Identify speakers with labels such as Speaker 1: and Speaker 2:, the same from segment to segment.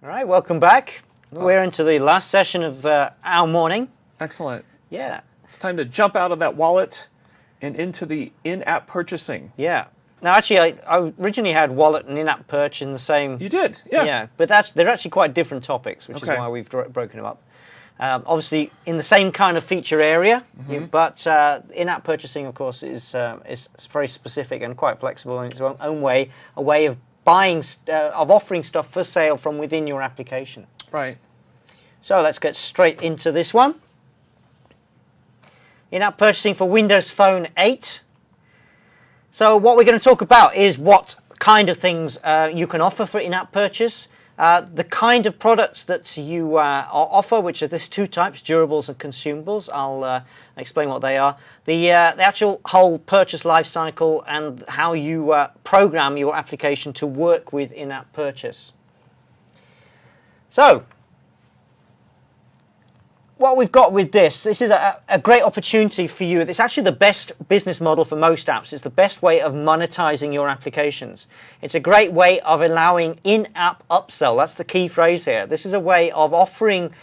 Speaker 1: All right, welcome back. We're into the last session of our morning.
Speaker 2: Excellent.
Speaker 1: Yeah.
Speaker 2: It's time to jump out of that wallet and into the in-app purchasing.
Speaker 1: Yeah. Now, actually, I originally had wallet and in-app purchase in the same...
Speaker 2: You did, yeah.
Speaker 1: Yeah, but they're actually quite different topics, which is why we've broken them up. Obviously, in the same kind of feature area, but in-app purchasing, of course, is very specific and quite flexible in its own way, a way of buying, of offering stuff for sale from within your application.
Speaker 2: Right.
Speaker 1: So let's get straight into this one. In-app purchasing for Windows Phone 8. So what we're going to talk about is what kind of things you can offer for in-app purchase, the kind of products that you offer, which are these two types, durables and consumables. I'll explain what they are. The actual whole purchase life cycle and how you program your application to work with in-app purchase. So, what we've got with this is a great opportunity for you. It's actually the best business model for most apps. It's the best way of monetizing your applications. It's a great way of allowing in-app upsell. That's the key phrase here. This is a way of offering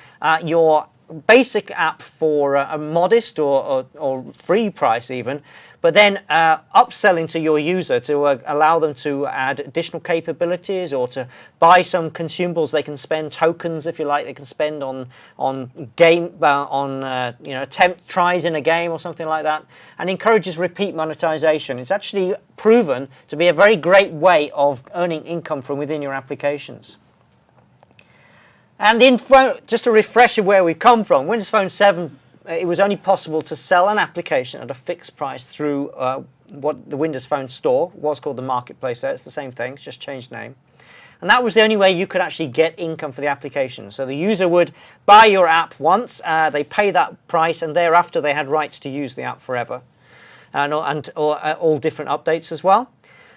Speaker 1: your basic app for a modest or free price even, but then upselling to your user to allow them to add additional capabilities or to buy some consumables. They can spend tokens, if you like. They can spend on attempt tries in a game or something like that, and encourages repeat monetization. It's actually proven to be a very great way of earning income from within your applications. And just a refresher where we come from, Windows Phone 7, it was only possible to sell an application at a fixed price through what the Windows Phone Store was called, the marketplace there. It's the same thing, it's just changed name. And that was the only way you could actually get income for the application. So the user would buy your app once, they pay that price, and thereafter they had rights to use the app forever. And all different updates as well.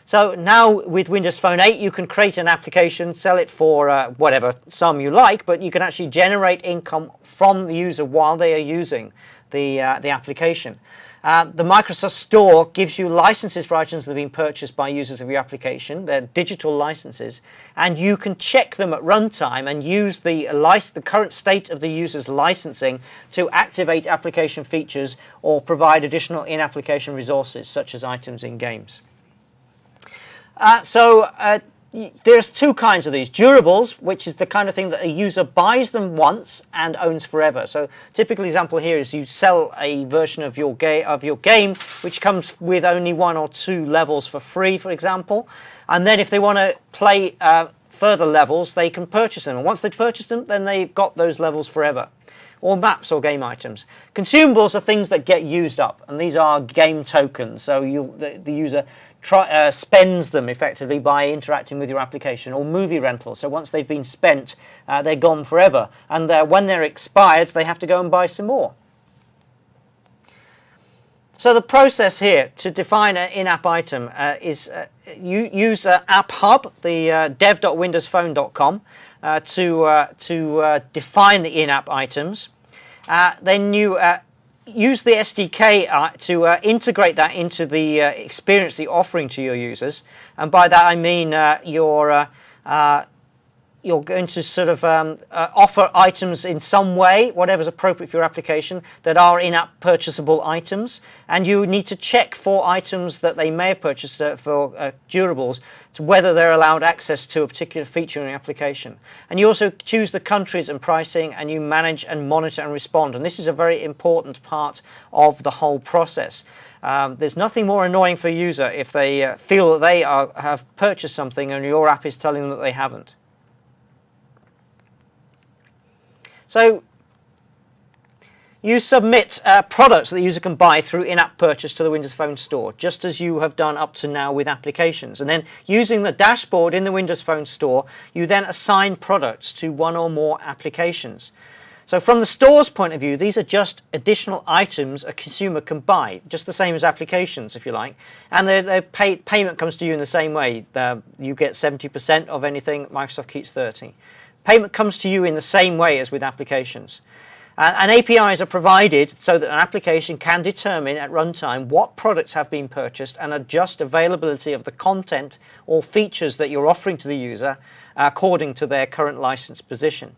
Speaker 1: So now with Windows Phone 8, you can create an application, sell it for whatever sum you like, but you can actually generate income from the user while they are using the application. The Microsoft Store gives you licenses for items that have been purchased by users of your application. They're digital licenses, and you can check them at runtime and use the current state of the user's licensing to activate application features or provide additional in-application resources, such as items in games. There's two kinds of these. Durables, which is the kind of thing that a user buys them once and owns forever. So typical example here is you sell a version of your game which comes with only 1 or 2 levels for free, for example. And then if they want to play further levels, they can purchase them. And once they've purchased them, then they've got those levels forever. Or maps or game items. Consumables are things that get used up, and these are game tokens. So the user spends them effectively by interacting with your application, or movie rentals. So once they've been spent, they're gone forever, and when they're expired, they have to go and buy some more. So the process here to define an in-app item is you use App Hub, the dev.windowsphone.com, to define the in-app items. Then you use the SDK to integrate that into the experience that you're offering to your users, and by that I mean you're going to sort of offer items in some way, whatever's appropriate for your application, that are in-app purchasable items, and you need to check for items that they may have purchased for durables, to whether they're allowed access to a particular feature in the application. And you also choose the countries and pricing, and you manage and monitor and respond, and this is a very important part of the whole process. There's nothing more annoying for a user if they feel that they have purchased something and your app is telling them that they haven't. So you submit products that the user can buy through in-app purchase to the Windows Phone Store, just as you have done up to now with applications. And then using the dashboard in the Windows Phone Store, you then assign products to one or more applications. So from the store's point of view, these are just additional items a consumer can buy, just the same as applications, if you like. And their payment comes to you in the same way. You get 70% of anything, Microsoft keeps 30%. Payment comes to you in the same way as with applications. And APIs are provided so that an application can determine at runtime what products have been purchased and adjust availability of the content or features that you're offering to the user according to their current license position.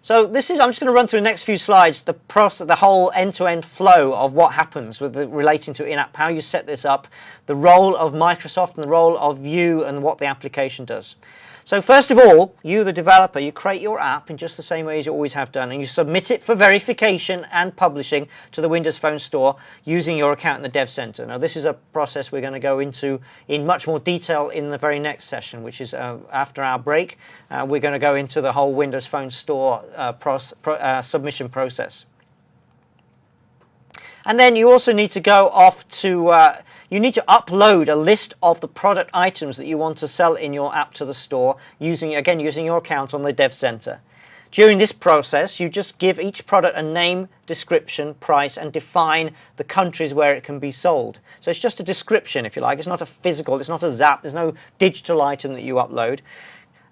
Speaker 1: So I'm just going to run through the next few slides, the whole end-to-end flow of what happens with relating to in-app, how you set this up, the role of Microsoft and the role of you and what the application does. So first of all, you, the developer, you create your app in just the same way as you always have done, and you submit it for verification and publishing to the Windows Phone Store using your account in the Dev Center. Now, this is a process we're going to go into in much more detail in the very next session, which is after our break. We're going to go into the whole Windows Phone Store submission process. And then you also need to go off to you need to upload a list of the product items that you want to sell in your app to the store using your account on the Dev Center. During this process, you just give each product a name, description, price, and define the countries where it can be sold. So it's just a description, if you like. It's not a physical, it's not a zap, there's no digital item that you upload.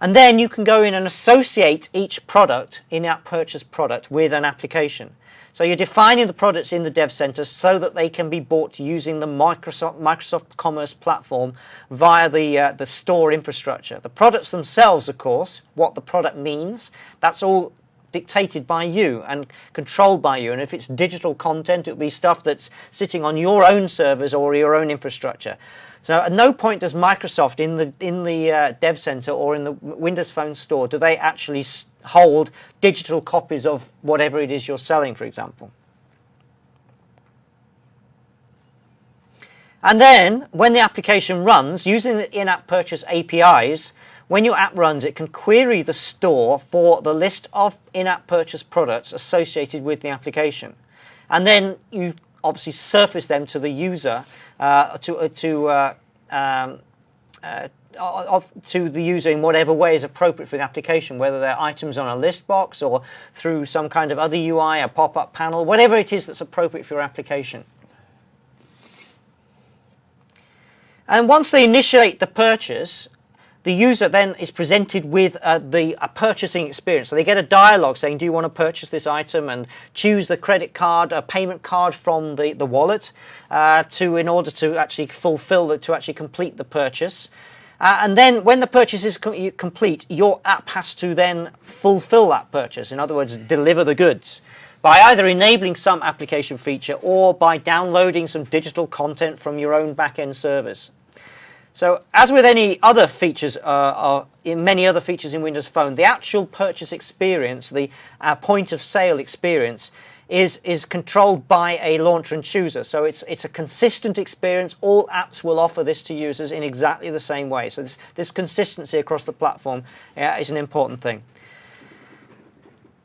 Speaker 1: And then you can go in and associate each product, in-app purchase product, with an application. So you're defining the products in the Dev Center so that they can be bought using the Microsoft Commerce platform via the store infrastructure. The products themselves, of course, what the product means, that's all dictated by you and controlled by you. And if it's digital content, it will be stuff that's sitting on your own servers or your own infrastructure. So at no point does Microsoft in the Dev Center or in the Windows Phone Store do they actually hold digital copies of whatever it is you're selling, for example. And then when the application runs using the in-app purchase APIs, when your app runs, it can query the store for the list of in-app purchase products associated with the application, and then you obviously surface them to the user to the user in whatever way is appropriate for the application, whether they're items on a list box or through some kind of other UI, a pop-up panel, whatever it is that's appropriate for your application. And once they initiate the purchase, the user then is presented with a purchasing experience. So they get a dialogue saying, do you want to purchase this item, and choose the credit card, a payment card from the wallet in order to actually to actually complete the purchase. And then when the purchase is complete, your app has to then fulfill that purchase. In other words, deliver the goods by either enabling some application feature or by downloading some digital content from your own back-end servers. So as with any other features, in many other features in Windows Phone, the actual purchase experience, the point of sale experience, is controlled by a launcher and chooser. So it's a consistent experience. All apps will offer this to users in exactly the same way. So this consistency across the platform is an important thing.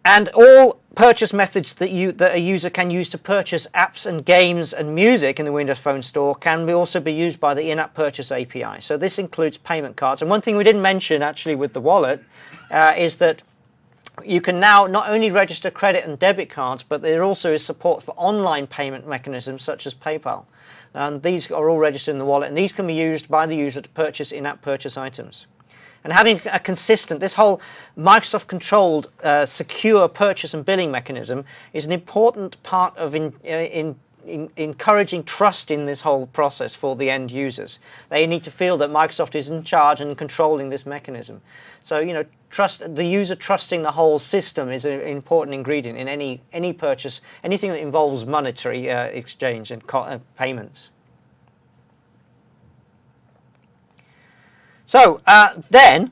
Speaker 1: And all purchase methods that a user can use to purchase apps and games and music in the Windows Phone Store can also be used by the in-app purchase API. So this includes payment cards. And one thing we didn't mention actually with the wallet is that you can now not only register credit and debit cards, but there also is support for online payment mechanisms such as PayPal. And these are all registered in the wallet, and these can be used by the user to purchase in-app purchase items. And having a consistent, this whole Microsoft-controlled secure purchase and billing mechanism is an important part of encouraging trust in this whole process for the end users. They need to feel that Microsoft is in charge and controlling this mechanism. So, the user trusting the whole system is an important ingredient in any purchase, anything that involves monetary exchange and payments. So then,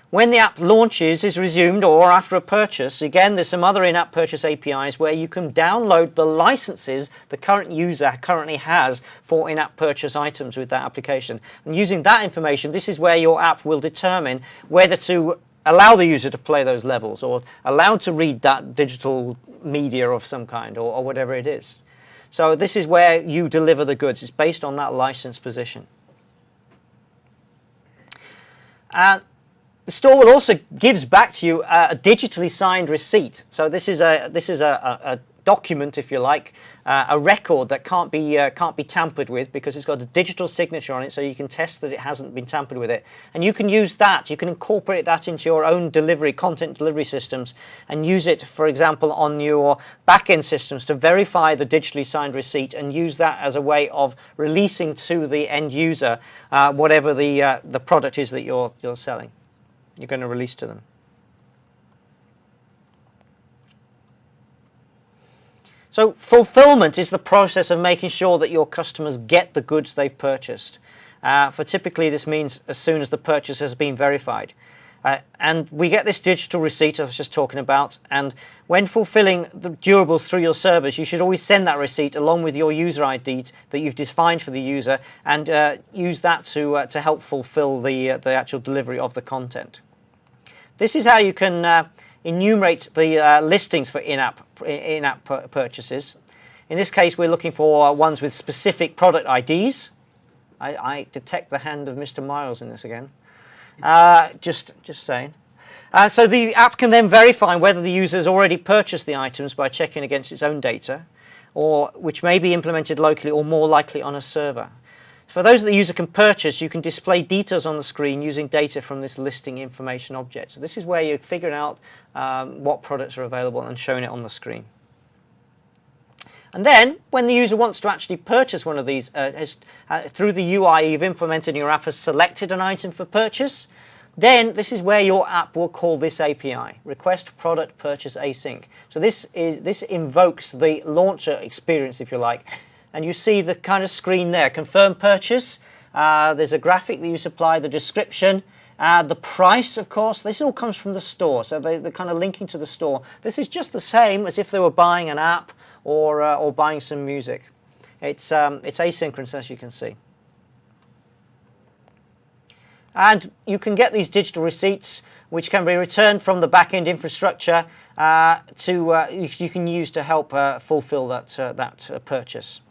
Speaker 1: when the app launches, is resumed, or after a purchase, again, there's some other in-app purchase APIs where you can download the licenses the current user currently has for in-app purchase items with that application. And using that information, this is where your app will determine whether to allow the user to play those levels or allow to read that digital media of some kind or whatever it is. So this is where you deliver the goods. It's based on that license position. The store will also gives back to you a digitally signed receipt. So this is a document, if you like, a record that can't be tampered with, because it's got a digital signature on it, so you can test that it hasn't been tampered with it. And you can use that, you can incorporate that into your own content delivery systems, and use it, for example, on your back-end systems to verify the digitally signed receipt, and use that as a way of releasing to the end user whatever the product is that you're selling. You're going to release to them. So fulfillment is the process of making sure that your customers get the goods they've purchased. For typically this means as soon as the purchase has been verified. And we get this digital receipt I was just talking about, and when fulfilling the durables through your servers, you should always send that receipt along with your user ID that you've defined for the user, and use that to help fulfill the actual delivery of the content. This is how you can enumerate the listings for in-app purchases. In this case, we're looking for ones with specific product IDs. I detect the hand of Mr. Miles in this again. Just saying. So the app can then verify whether the user has already purchased the items by checking against its own data, or which may be implemented locally or more likely on a server. For those that the user can purchase, you can display details on the screen using data from this listing information object. So this is where you're figuring out what products are available and showing it on the screen. And then, when the user wants to actually purchase one of these, through the UI you've implemented in your app has selected an item for purchase, then this is where your app will call this API, Request Product Purchase Async. So this invokes the launcher experience, if you like. And you see the kind of screen there, confirm purchase, there's a graphic that you supply, the description, the price, of course. This all comes from the store, so they're kind of linking to the store. This is just the same as if they were buying an app or buying some music. It's asynchronous, as you can see. And you can get these digital receipts, which can be returned from the back-end infrastructure you can use to help fulfill that purchase.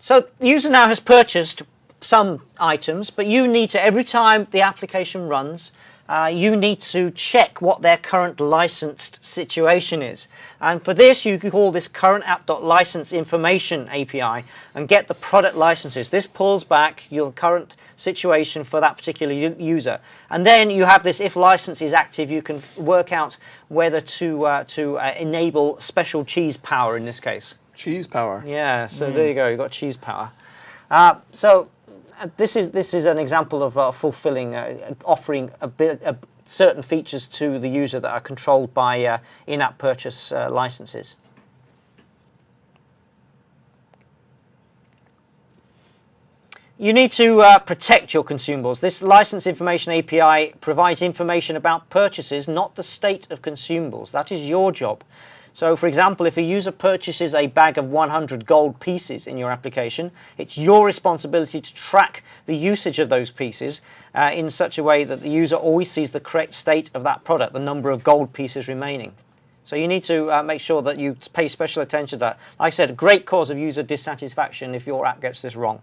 Speaker 1: So the user now has purchased some items, but you need to, every time the application runs, you need to check what their current licensed situation is. And for this, you can call this current app.license information API and get the product licenses. This pulls back your current situation for that particular user. And then you have this, if license is active, you can work out whether to enable special cheese power in this case. Cheese power. Yeah, so there you go, you've got cheese power. This is an example of fulfilling, offering certain features to the user that are controlled by in-app purchase licenses. You need to protect your consumables. This license information API provides information about purchases, not the state of consumables. That is your job. So, for example, if a user purchases a bag of 100 gold pieces in your application, it's your responsibility to track the usage of those pieces in such a way that the user always sees the correct state of that product, the number of gold pieces remaining. So you need to make sure that you pay special attention to that. Like I said, a great cause of user dissatisfaction if your app gets this wrong.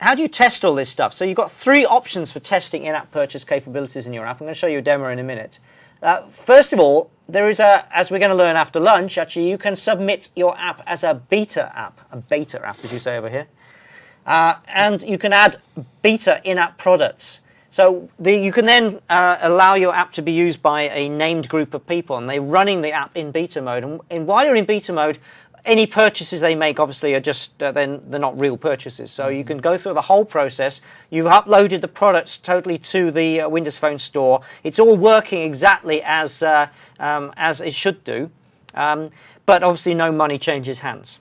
Speaker 1: How do you test all this stuff? So you've got 3 options for testing in-app purchase capabilities in your app. I'm going to show you a demo in a minute. First of all, there is as we're going to learn after lunch, actually, you can submit your app as a beta app as you say over here. And you can add beta in-app products. So you can then allow your app to be used by a named group of people, and they're running the app in beta mode. And while you're in beta mode, any purchases they make obviously are just they're not real purchases. So you can go through the whole process. You've uploaded the products totally to the Windows Phone store. It's all working exactly as it should do, but obviously no money changes hands.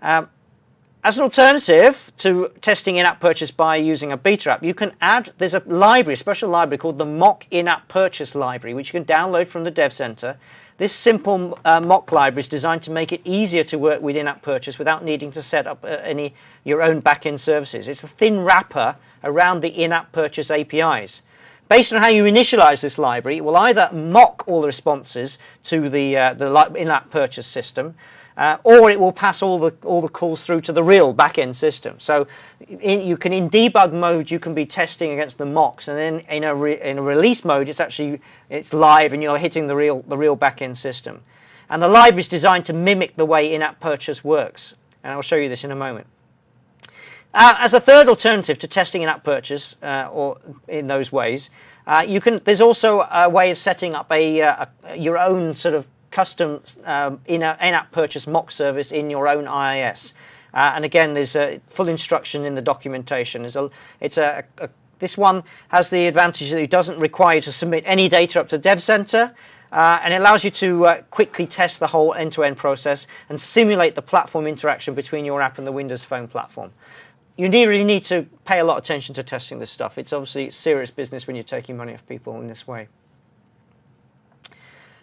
Speaker 1: As an alternative to testing in-app purchase by using a beta app, you can add, there's a library, a special library called the mock in-app purchase library, which you can download from the Dev Center. This simple mock library is designed to make it easier to work with in-app purchase without needing to set up your own back-end services. It's a thin wrapper around the in-app purchase APIs. Based on how you initialize this library, it will either mock all the responses to the in-app purchase system, or it will pass all the calls through to the real back-end system. So you can, in debug mode, you can be testing against the mocks, and then in a release mode, it's live and you're hitting the real back-end system. And the library is designed to mimic the way in-app purchase works, and I'll show you this in a moment. As a third alternative to testing in-app purchase, or in those ways, there's also a way of setting up your own sort of custom in-app purchase mock service in your own IIS. And again, there's a full instruction in the documentation. This one has the advantage that it doesn't require you to submit any data up to the Dev Center, and it allows you to quickly test the whole end-to-end process and simulate the platform interaction between your app and the Windows Phone platform. You really need to pay a lot of attention to testing this stuff. It's obviously serious business when you're taking money off people in this way.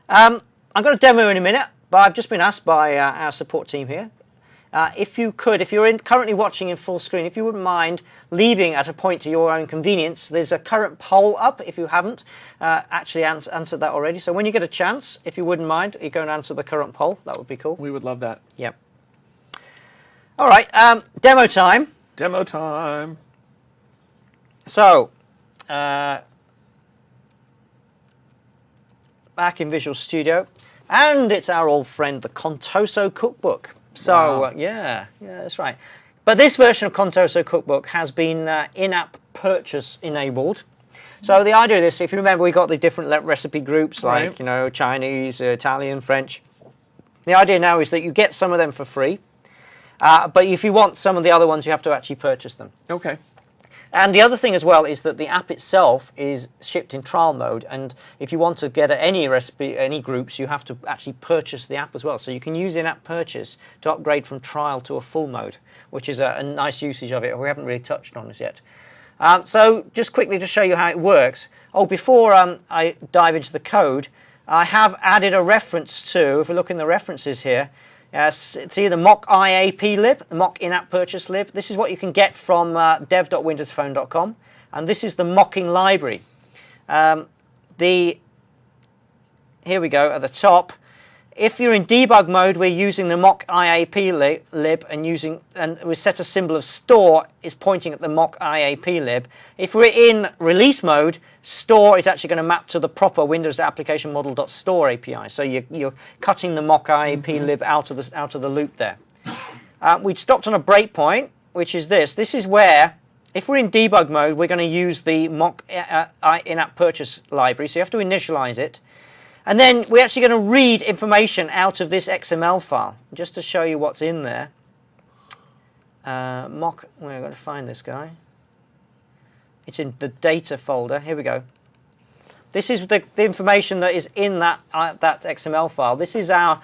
Speaker 1: I'm going to demo in a minute, but I've just been asked by our support team here, if you're currently watching in full screen, if you wouldn't mind leaving at a point to your own convenience. There's a current poll up if you haven't actually answered that already. So when you get a chance, if you wouldn't mind, you go and answer the current poll. That would be cool. We
Speaker 2: would love that.
Speaker 1: Yep. All right, demo time.
Speaker 2: Demo time.
Speaker 1: So, back in Visual Studio, and it's our old friend, the Contoso Cookbook. So,
Speaker 2: wow.
Speaker 1: Yeah, that's right. But this version of Contoso Cookbook has been in-app purchase enabled. So the idea of this, if you remember, we got the different recipe groups like, Chinese, Italian, French. The idea now is that you get some of them for free. But if you want some of the other ones, you have to actually purchase them.
Speaker 2: Okay.
Speaker 1: And the other thing as well is that the app itself is shipped in trial mode, and if you want to get any recipe, any groups, you have to actually purchase the app as well. So you can use in-app purchase to upgrade from trial to a full mode, which is a nice usage of it. We haven't really touched on this yet. So just quickly to show you how it works. Before I dive into the code, I have added a reference to, if we look in the references here, see the mock IAP lib, the mock in-app purchase lib. This is what you can get from dev.windowsphone.com, and this is the mocking library. Here we go at the top. If you're in debug mode, we're using the mock IAP lib and we set a symbol of store is pointing at the mock IAP lib. If we're in release mode, store is actually going to map to the proper Windows application model.store API. So you're cutting the mock IAP lib out of the loop there. We'd stopped on a breakpoint, which is this. This is where, if we're in debug mode, we're going to use the mock in-app purchase library. So you have to initialize it. And then we're actually going to read information out of this XML file, just to show you what's in there. We're going to find this guy. It's in the data folder. Here we go. This is the information that is in that XML file. This is our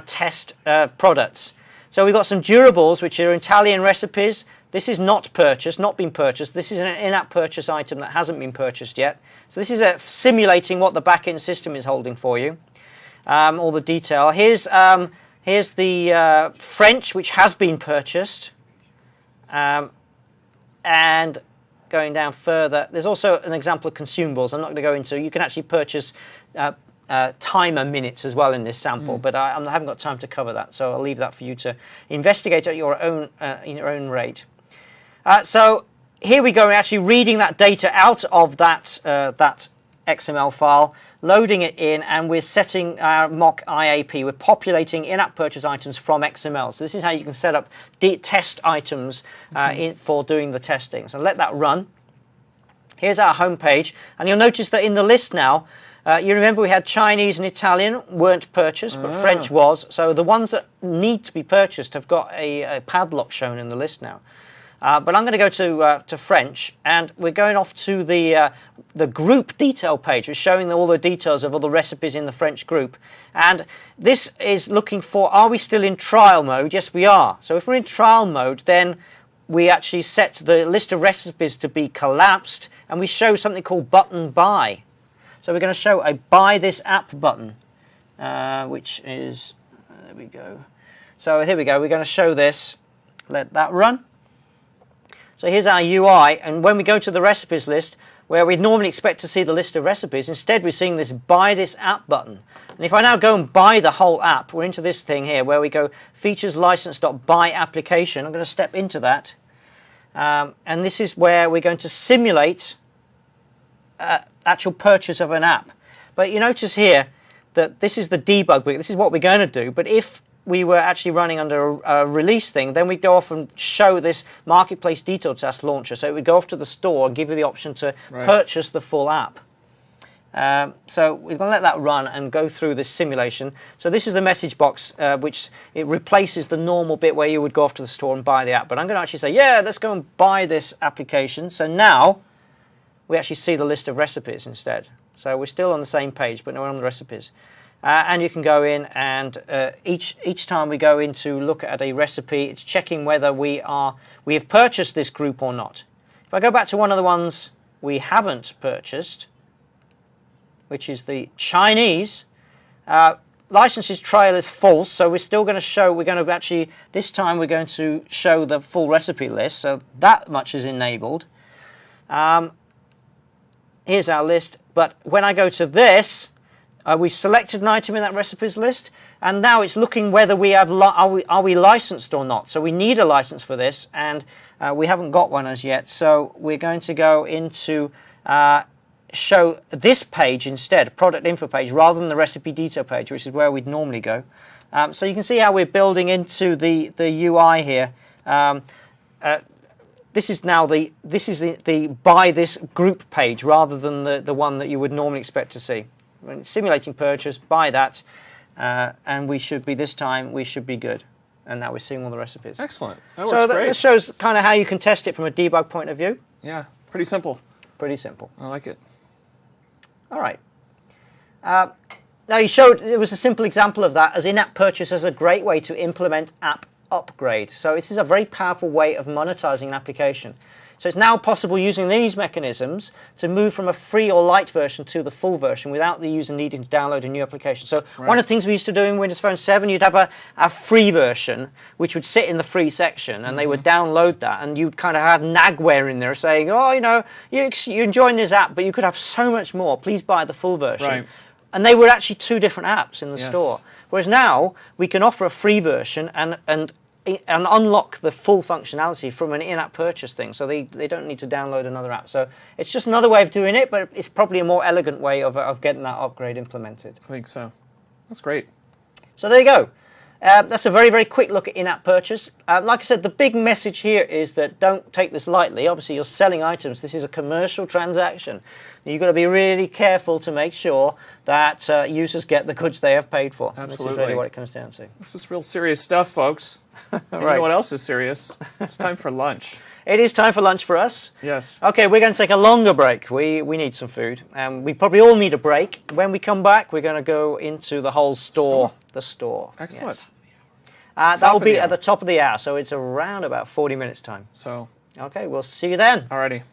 Speaker 1: test products. So we've got some durables, which are Italian recipes. This is not been purchased. This is an in-app purchase item that hasn't been purchased yet. So this is simulating what the back-end system is holding for you. All the detail. Here's the French, which has been purchased. And going down further, there's also an example of consumables. I'm not going to go into. You can actually purchase timer minutes as well in this sample, but I haven't got time to cover that. So I'll leave that for you to investigate at your own rate. So here we go, we're actually reading that data out of that XML file, loading it in, and we're setting our mock IAP. We're populating in-app purchase items from XML. So this is how you can set up test items for doing the testing. So let that run. Here's our home page, and you'll notice that in the list now, you remember we had Chinese and Italian weren't purchased, but French was. So the ones that need to be purchased have got a padlock shown in the list now. But I'm going to go to French, and we're going off to the group detail page. We're showing all the details of all the recipes in the French group. And this is looking for, are we still in trial mode? Yes, we are. So if we're in trial mode, then we actually set the list of recipes to be collapsed, and we show something called button buy. So we're going to show a buy this app button, which is, there we go. So here we go. We're going to show this. Let that run. So here's our UI, and when we go to the recipes list, where we'd normally expect to see the list of recipes. Instead, we're seeing this buy this app button. And if I now go and buy the whole app, we're into this thing here where we go features license.buy application. I'm going to step into that. And this is where we're going to simulate actual purchase of an app. But you notice here that this is the debug bit. This is what we're going to do. But if we were actually running under a release thing, then we'd go off and show this marketplace detail task launcher. So it would go off to the store and give you the option to purchase the full app. So we're going to let that run and go through this simulation. So this is the message box, which it replaces the normal bit where you would go off to the store and buy the app. But I'm going to actually say, yeah, let's go and buy this application. So now we actually see the list of recipes instead. So we're still on the same page, but now we're on the recipes. And you can go in and each time we go in to look at a recipe, it's checking whether we have purchased this group or not. If I go back to one of the ones we haven't purchased, which is the Chinese, licenses trail is false, so we're still going to show, this time we're going to show the full recipe list, so that much is enabled. Here's our list, but when I go to this, we've selected an item in that recipes list, and now it's looking whether we have are we licensed or not. So we need a license for this, and we haven't got one as yet. So we're going to go into show this page instead, product info page, rather than the recipe detail page, which is where we'd normally go. So you can see how we're building into the UI here. This is now the buy this group page rather than the one that you would normally expect to see. When simulating purchase, buy that, and we should be this time we should be good. And now we're seeing all the recipes.
Speaker 2: Excellent. That works great.
Speaker 1: That shows kind of how you can test it from a debug point of view.
Speaker 2: Yeah, pretty simple.
Speaker 1: Pretty simple.
Speaker 2: I like it.
Speaker 1: All right. Now you showed it was a simple example of that as in-app purchase as a great way to implement app upgrade. So this is a very powerful way of monetizing an application. So it's now possible using these mechanisms to move from a free or light version to the full version without the user needing to download a new application. So one of the things we used to do in Windows Phone 7, you'd have a free version which would sit in the free section, and they would download that, and you'd kind of have nagware in there saying, oh, you know, you're enjoying this app, but you could have so much more. Please buy the full version.
Speaker 2: Right.
Speaker 1: And they were actually two different apps in the store. Whereas now we can offer a free version and unlock the full functionality from an in-app purchase thing, so they don't need to download another app. So it's just another way of doing it, but it's probably a more elegant way of getting that upgrade implemented.
Speaker 2: I think so. That's great.
Speaker 1: So there you go. That's a very, very quick look at in-app purchase. Like I said, the big message here is that don't take this lightly. Obviously, you're selling items. This is a commercial transaction. You've got to be really careful to make sure that users get the goods they have paid for.
Speaker 2: Absolutely.
Speaker 1: This is really what it comes down to.
Speaker 2: This is real serious stuff, folks. And you know what else is serious? It's time for lunch.
Speaker 1: It is time for lunch for us.
Speaker 2: Yes.
Speaker 1: Okay, we're going to take a longer break. We need some food. We probably all need a break. When we come back, we're going to go into the whole store. The store.
Speaker 2: Excellent.
Speaker 1: Yes. That will be at the top of the hour, so it's around about 40 minutes time.
Speaker 2: So.
Speaker 1: Okay, we'll see you then.
Speaker 2: Alrighty.